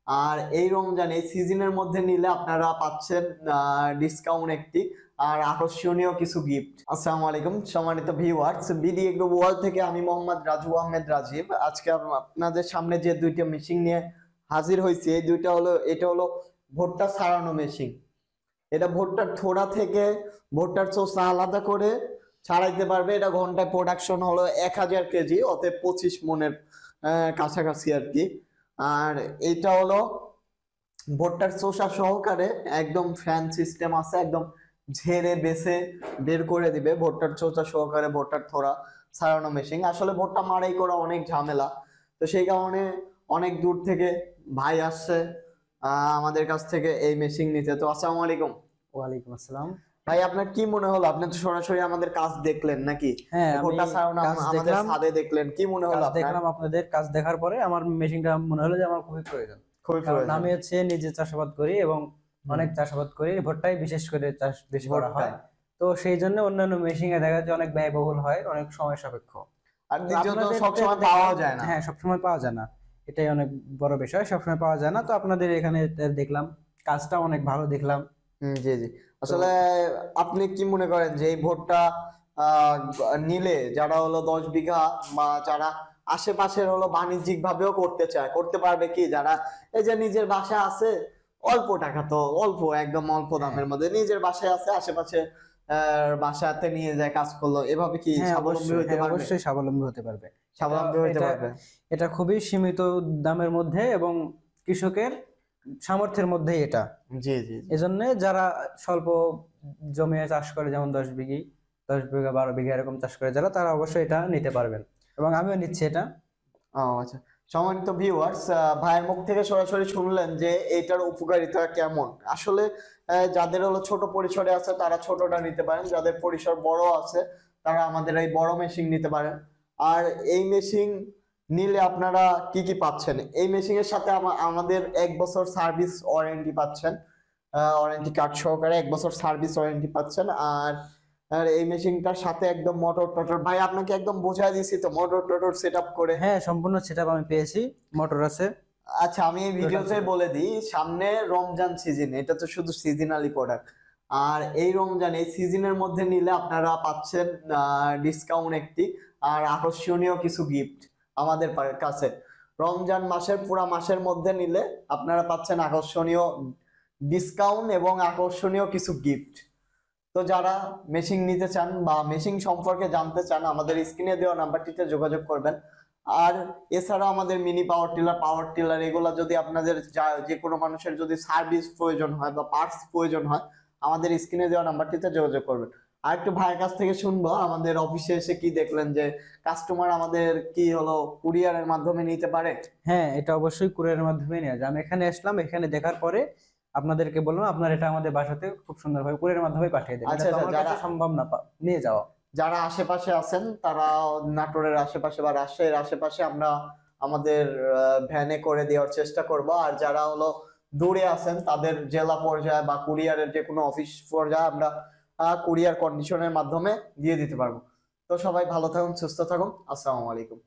আর এই রমজান এই সিজনের মধ্যে নিলে আপনারা পাচ্ছেন ডিসকাউন্ট একটি আর আকর্ষণীয় কিছু গিফট। আসসালামু আলাইকুম সম্মানিত ভিউয়ার্স, বিডি এগ্রো ওয়ার্ল্ড থেকে আমি মোহাম্মদ রাজু আহমেদ রাজীব। আজকে আপনাদের সামনে যে দুইটা মেশিন নিয়ে হাজির হয়েছি, এই দুইটা হলো, এটা হলো ভুট্টা ছাড়ানো মেশিন। এটা ভুট্টার থোড়া থেকে ভুট্টার চোষা আলাদা করে ছাড়াইতে পারবে। এটা ঘন্টায় প্রোডাকশন হলো 1000 কেজি, অতএব 25 মনের কাছাকাছি আর কি। আর এটা হলো ভুট্টার চোষা সহকারে একদম ফ্যান সিস্টেম আছে, একদম ঝেড়ে বেছে বের করে দিবে ভুট্টার চোষা সহকারে ভুট্টার থোড়া ছাড়ানো মেশিন। আসলে ভুট্টা মাড়াই করা অনেক ঝামেলা, তো সেই কারণে অনেক দূর থেকে ভাই আসছে আমাদের কাছ থেকে এই মেশিন নিতে। তো আসসালামু আলাইকুম। ওয়ালাইকুম আসসালাম। ভাই আপনার কি মনে হলো? আপনি তো সরাসরি আমাদের কাজ দেখলেন নাকি? হ্যাঁ, ভুট্টা ছাড়ানো আমাদের ছাদে দেখলেন, কি মনে হলো আপনার? দেখলাম আপনাদের কাজ দেখার পরে আমার মেশিনটা মনে হলো যে আমার খুবই প্রয়োজন। কারণ আমি হচ্ছে নিজে চাষাবাদ করি এবং অনেক চাষাবাদ করি, ভুট্টাই বিশেষ করে চাষ বেশি করা হয়। তো সেই জন্য অন্যান্য মেশিনে দেখা যাচ্ছে অনেক ব্যয়বহুল হয়, অনেক সময় সাপেক্ষ, আর দ্বিতীয়ত সবসময় পাওয়া যায় না। হ্যাঁ, সবসময় পাওয়া যায় না, এটাই অনেক বড় বিষয়, সবসময় পাওয়া যায় না। তো আপনাদের এখানে দেখলাম কাজটা অনেক ভালো দেখলাম। জি জি। আসলে আপনি কি মনে করেন যে এই ভুট্টা নিলে যারা হলো 10 বিঘা বা যারা আশেপাশের হলো বাণিজ্যিক ভাবেও করতে চায়, করতে পারবে কি? যারা এই যে নিজের বাসা আছে, অল্প টাকা, তো অল্প একদম অল্প দামের মধ্যে নিজের বাসায় আছে, আশেপাশে বাসাতে নিয়ে যায় কাজ করলো, এভাবে কি স্বাবলম্বী হতে পারবে? অবশ্যই স্বাবলম্বী হতে পারবে, স্বাবলম্বী হতে পারবে। এটা খুবই সীমিত দামের মধ্যে এবং কৃষকের সামর্থ্যের মধ্যে এটা। জি জি। এজন্য যারা স্বল্প জমি চাষ করে, যেমন 10 বিঘা 12 বিঘা এরকম চাষ করে যারা, তারা অবশ্যই এটা নিতে পারবেন এবং আমিও নিচ্ছি এটা। আচ্ছা, সম্মানিত ভিউয়ার্স, ভাইয়ের মুখ থেকে সরাসরি শুনলেন যে এটার উপকারিতা কেমন। আসলে যাদের হলো ছোট পরিসরে আছে তারা ছোটটা নিতে পারেন, যাদের পরিসর বড় আছে তারা আমাদের এই বড় মেশিন নিতে পারেন। আর এই মেশিন নিলে আপনারা কি কি পাচ্ছেন? এই মেশিনের সাথে আমাদের 1 বছর সার্ভিস ওয়ারেন্টি পাচ্ছেন, ওয়ারেন্টি কার্ড সহকারে 1 বছর সার্ভিস ওয়ারেন্টি পাচ্ছেন। আর এই মেশিনটার সাথে একদম মোটর টোটর, ভাই আপনাকে একদম বোঝাই দিয়েছি তো মোটর টোটর সেটআপ করে। হ্যাঁ, সম্পূর্ণ সেটআপ আমি পেয়েছি, মোটর আছে। আচ্ছা, আমি এই ভিডিওতে বলে দিই, সামনে রমজান সিজন, এটা তো শুধু সিজনালি প্রোডাক্ট। আর এই রমজান এই সিজনের মধ্যে নিলে আপনারা পাচ্ছেন ডিসকাউন্ট একটি আর আকর্ষণীয় কিছু গিফট আমাদের কাছে। রমজান মাসের পুরো মাসের মধ্যে নিলে আপনারা পাচ্ছেন আকর্ষণীয় ডিসকাউন্ট এবং আকর্ষণীয় কিছু গিফট। তো যারা মেশিন নিতে চান বা মেশিন সম্পর্কে জানতে চান, আমাদের স্ক্রিনে দেওয়া নাম্বারটিতে যোগাযোগ করবেন। আর এছাড়াও আমাদের মিনি পাওয়ার টিলার এগুলা যদি আপনাদের যে কোনো মানুষের যদি সার্ভিস প্রয়োজন হয় বা পার্টস প্রয়োজন হয়, আমাদের স্ক্রিনে দেওয়া নাম্বারটিতে যোগাযোগ করবেন। আর একটু ভাইয়ের কাছ থেকে শুনবো, আমাদের অফিসে এসে কি দেখলেন, যে কাস্টমার আমাদের কি হলো কুরিয়ারের মাধ্যমে নিতে পারে? হ্যাঁ, এটা অবশ্যই কুরিয়ারের মাধ্যমে নেওয়া যায়। আমি এখানে আসলাম, এখানে দেখার পরে আপনাদেরকে বললাম আপনার এটা আমাদের বাসাতে খুব সুন্দরভাবে কুরিয়ারের মাধ্যমে পাঠিয়ে দেবেন। আচ্ছা, আমার কাছে সম্ভব না নিয়ে যাওয়া। যারা আশেপাশে আছেন তারা নাটোরের আশেপাশে বা রাজশাহীর আশেপাশে আমরা আমাদের ভ্যানে করে দেওয়ার চেষ্টা করব। আর যারা হলো দূরে আছেন তাদের জেলা পর্যায়ে বা কুরিয়ারের যে কোনো অফিস পর্যায়ে আমরা কুরিয়ার কন্ডিশনের মাধ্যমে দিয়ে দিতে পারবো। তো সবাই ভালো থাকুন, সুস্থ থাকুন, আসসালামু আলাইকুম।